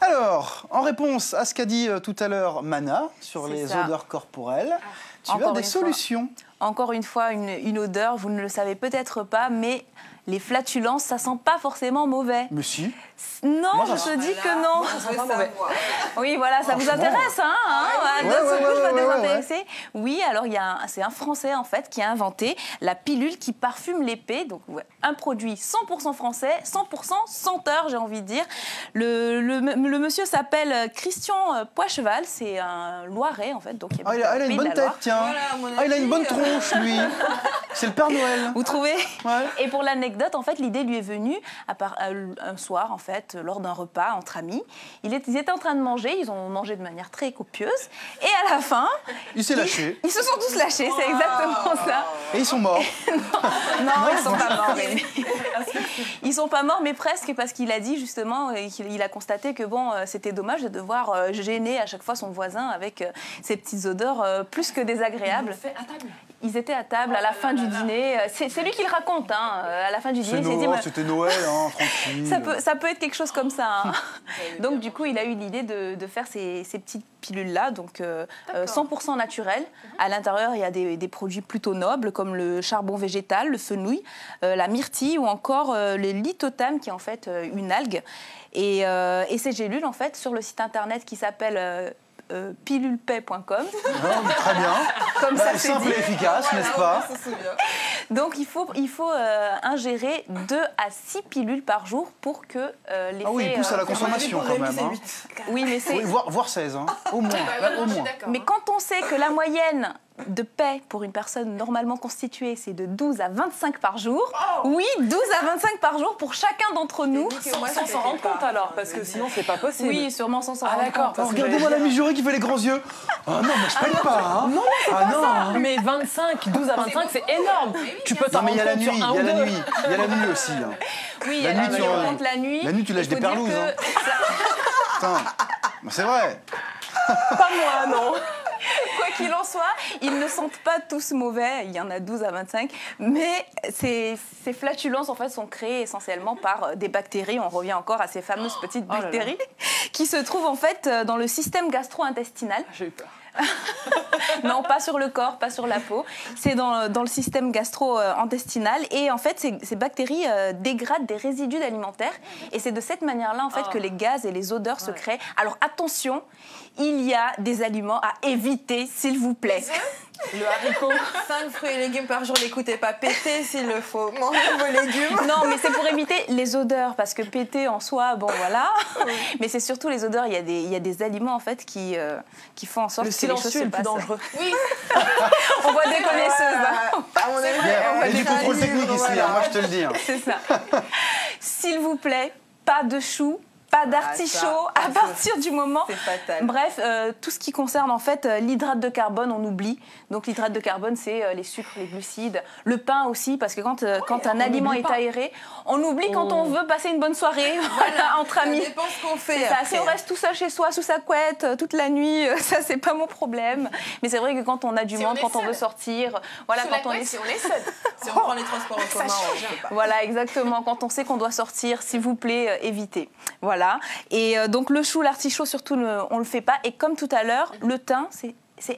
Alors, en réponse à ce qu'a dit tout à l'heure Mana sur les odeurs corporelles, tu as des solutions. Encore une fois, une odeur, vous ne le savez peut-être pas, mais les flatulences, ça sent pas forcément mauvais. Mais si. Non, moi, je te dis que non. Ça sent pas mauvais. Oui, voilà, ça vous intéresse, hein, ça va désintéresser. Oui, alors c'est un Français en fait qui a inventé la pilule qui parfume l'épée. Donc un produit 100% français, 100% senteur, j'ai envie de dire. Le monsieur s'appelle Christian Poicheval, c'est un Loiret en fait. Donc il a une bonne tête, tiens. Voilà, il a une bonne tronche, lui. C'est le Père Noël. Vous trouvez? Et pour l'anecdote, en fait, l'idée lui est venue un soir, en fait, lors d'un repas entre amis. Ils étaient en train de manger, ils ont mangé de manière très copieuse. Et à la fin... Il s'est lâché. Ils se sont tous lâchés, c'est exactement ça. Et ils sont morts. non, ils sont pas morts. Ils sont pas morts, mais presque, parce qu'il a dit justement, qu'il a constaté que bon, c'était dommage de devoir gêner à chaque fois son voisin avec ces petites odeurs plus que désagréables. Ils l'ont fait à table. Ils étaient à table à la fin du dîner. C'est lui qui le raconte. Hein. À la fin du dîner, c'était Noël, hein, tranquille. Ça peut être quelque chose comme ça. Hein. Donc du coup, il a eu l'idée de faire ces petites pilules-là, donc 100% naturelles. À l'intérieur, il y a des produits plutôt nobles, comme le charbon végétal, le fenouil, la myrtille ou encore le lithotame, qui est en fait une algue. Et ces gélules, en fait, sur le site internet qui s'appelle... pilulepay.com. Très bien. Comme ça, c'est simple et efficace, n'est-ce pas? Donc il faut ingérer 2 à 6 pilules par jour pour que l'effet... Ah oui, il pousse à la consommation quand même. Hein. Oui, mais c'est... Oui, voire 16, hein. Au moins. Au moins. Mais quand on sait que la moyenne de paix pour une personne normalement constituée, c'est de 12 à 25 par jour. Oh, oui, 12 à 25 par jour pour chacun d'entre nous. Sans s'en rendre compte alors, parce que sinon c'est pas possible. Oui, sûrement sans s'en rendre compte. Oh, regardez-moi l'ami juré qui fait les grands yeux. Oh non, mais je paye pas. Hein. Non, c'est pas ça. Mais 12 à 25, c'est énorme. Tu peux t'en rendre compte sur un ou deux. Il y a la nuit aussi. Hein. Oui, la nuit, la nuit, tu lâches des perlouses. Putain, c'est vrai. Pas moi, non. Quoi qu'il en soit, ils ne sentent pas tous mauvais, il y en a 12 à 25, mais ces flatulences en fait sont créées essentiellement par des bactéries, on revient encore à ces fameuses petites bactéries qui se trouvent en fait dans le système gastro-intestinal. J'ai eu peur. Non, pas sur le corps, pas sur la peau. C'est dans le système gastro-intestinal. Et en fait, ces bactéries dégradent des résidus alimentaires. Et c'est de cette manière-là en fait, que les gaz et les odeurs se créent. Alors attention, il y a des aliments à éviter, s'il vous plaît. Le haricot. 5 fruits et légumes par jour, n'écoutez pas, péter s'il le faut. Mangez vos légumes. Non, mais c'est pour éviter les odeurs, parce que péter en soi, bon voilà. Oui. Mais c'est surtout les odeurs. Il y a des aliments en fait qui font en sorte que les choses se passent. Le silencieux est le plus dangereux. Oui. On voit des connaisseuses. À mon avis, il y a du contrôle technique ici, moi je te le dis. Hein. C'est ça. S'il vous plaît, pas de choux. Pas d'artichaut à partir du moment. C'est fatal. Bref, tout ce qui concerne en fait l'hydrate de carbone, on oublie. Donc l'hydrate de carbone, c'est les sucres, les glucides, le pain aussi, parce que quand un aliment est aéré, on oublie quand on veut passer une bonne soirée entre amis. Ça dépend ce qu'on fait. Si on reste tout seul chez soi, sous sa couette, toute la nuit, ça c'est pas mon problème. Mais c'est vrai que quand on a du monde, quand on veut sortir, voilà, quand on est si on est seul. Si on prend les transports en commun, on ne peut pas. Voilà, exactement. Quand on sait qu'on doit sortir, s'il vous plaît, évitez. Voilà. Et donc le chou, l'artichaut, surtout, on ne le fait pas. Et comme tout à l'heure, le thym, c'est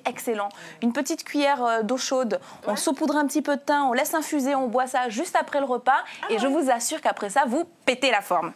excellent. Une petite cuillère d'eau chaude, on saupoudre un petit peu de thym, on laisse infuser, on boit ça juste après le repas. Et je vous assure qu'après ça, vous pétez la forme.